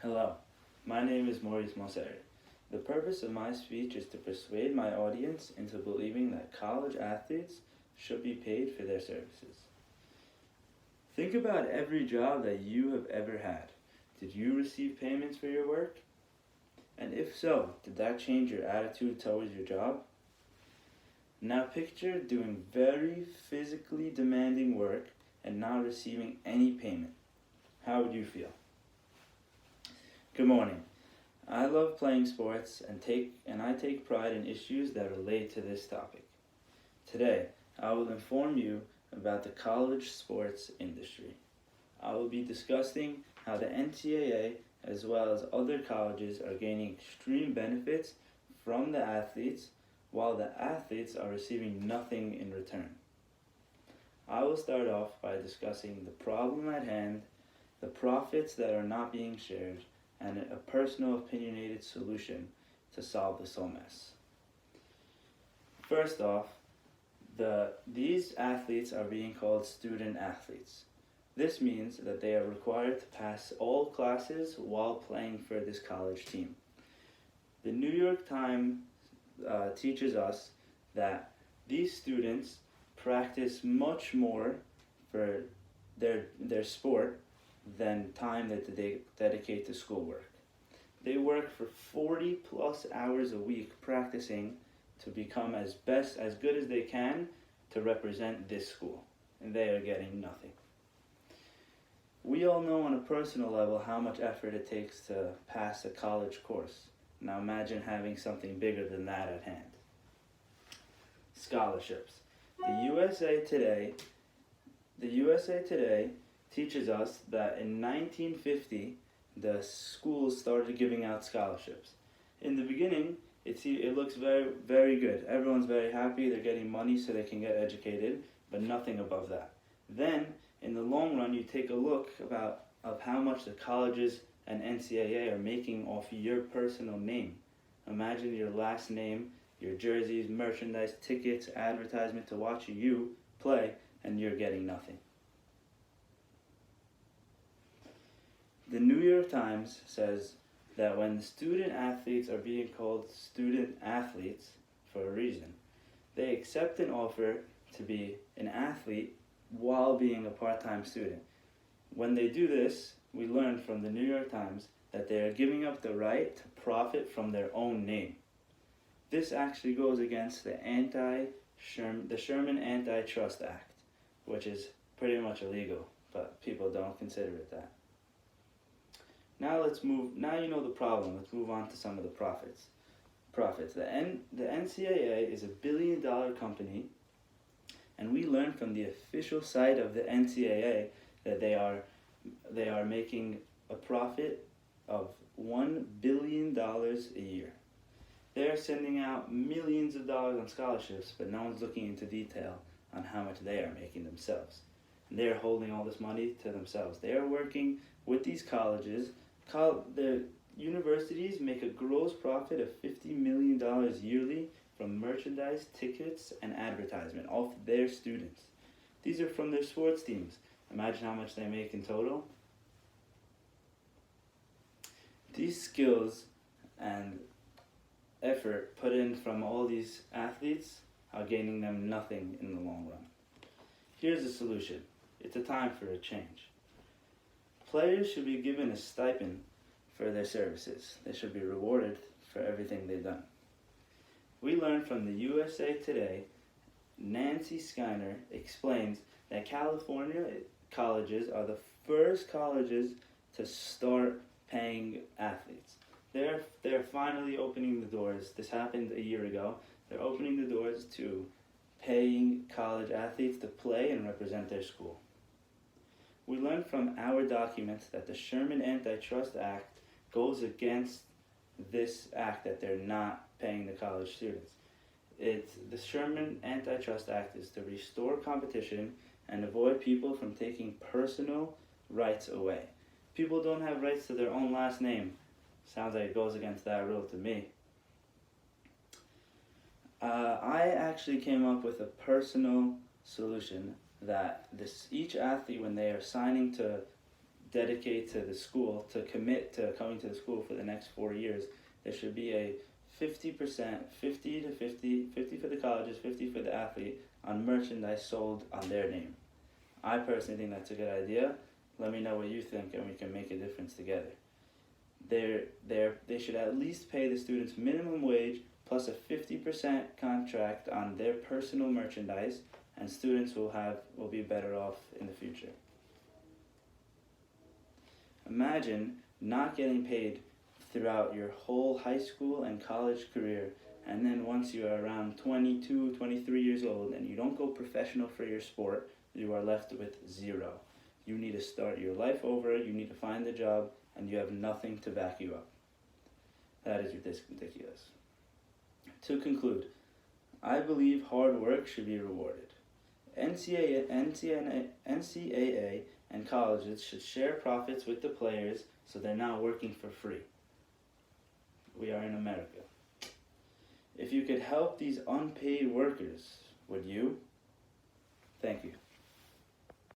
Hello, my name is Maurice Mosseri. The purpose of my speech is to persuade my audience into believing that college athletes should be paid for their services. Think about every job that you have ever had. Did you receive payments for your work? And if so, did that change your attitude towards your job? Now picture doing very physically demanding work and not receiving any payment. How would you feel? Good morning. I love playing sports and I take pride in issues that relate to this topic. Today, I will inform you about the college sports industry. I will be discussing how the NCAA as well as other colleges are gaining extreme benefits from the athletes while the athletes are receiving nothing in return. I will start off by discussing the problem at hand, the profits that are not being shared, and a personal opinionated solution to solve this whole mess. First off, these athletes are being called student athletes. This means that they are required to pass all classes while playing for this college team. The New York Times teaches us that these students practice much more for their sport than time that they dedicate to schoolwork. They work for 40 plus hours a week practicing to become as good as they can to represent this school, and they are getting nothing. We all know on a personal level how much effort it takes to pass a college course. Now imagine having something bigger than that at hand. Scholarships. The USA Today teaches us that in 1950, the schools started giving out scholarships. In the beginning, it looks very, very good. Everyone's very happy, they're getting money so they can get educated, but nothing above that. Then, in the long run, you take a look of how much the colleges and NCAA are making off your personal name. Imagine your last name, your jerseys, merchandise, tickets, advertisement to watch you play, and you're getting nothing. The New York Times says that when student athletes are being called student athletes for a reason, they accept an offer to be an athlete while being a part-time student. When they do this, we learn from the New York Times that they are giving up the right to profit from their own name. This actually goes against the Sherman Antitrust Act, which is pretty much illegal, but people don't consider it that. Now you know the problem, let's move on to some of the profits. The NCAA is $1 billion company, and we learned from the official site of the NCAA that they are making a profit of $1 billion a year. They're sending out millions of dollars on scholarships, but no one's looking into detail on how much they are making themselves. And they're holding all this money to themselves. They are working with these colleges. The universities make a gross profit of $50 million yearly from merchandise, tickets, and advertisement off their students. These are from their sports teams. Imagine how much they make in total. These skills and effort put in from all these athletes are gaining them nothing in the long run. Here's a solution. It's a time for a change. Players should be given a stipend for their services. They should be rewarded for everything they've done. We learned from the USA Today, Nancy Skinner explains that California colleges are the first colleges to start paying athletes. They're finally opening the doors. This happened a year ago. They're opening the doors to paying college athletes to play and represent their school. We learned from our documents that the Sherman Antitrust Act goes against this act that they're not paying the college students. The Sherman Antitrust Act is to restore competition and avoid people from taking personal rights away. People don't have rights to their own last name. Sounds like it goes against that rule to me. I actually came up with a personal solution that each athlete, when they are signing to dedicate to the school, to commit to coming to the school for the next 4 years, there should be a 50%, 50 to 50, 50 for the colleges, 50 for the athlete, on merchandise sold on their name. I personally think that's a good idea. Let me know what you think, and we can make a difference together. They should at least pay the students minimum wage plus a 50% contract on their personal merchandise, and students will be better off in the future. Imagine not getting paid throughout your whole high school and college career, and then once you are around 22, 23 years old and you don't go professional for your sport, you are left with zero. You need to start your life over, you need to find a job, and you have nothing to back you up. That is ridiculous. To conclude, I believe hard work should be rewarded. NCAA and colleges should share profits with the players so they're not working for free. We are in America. If you could help these unpaid workers, would you?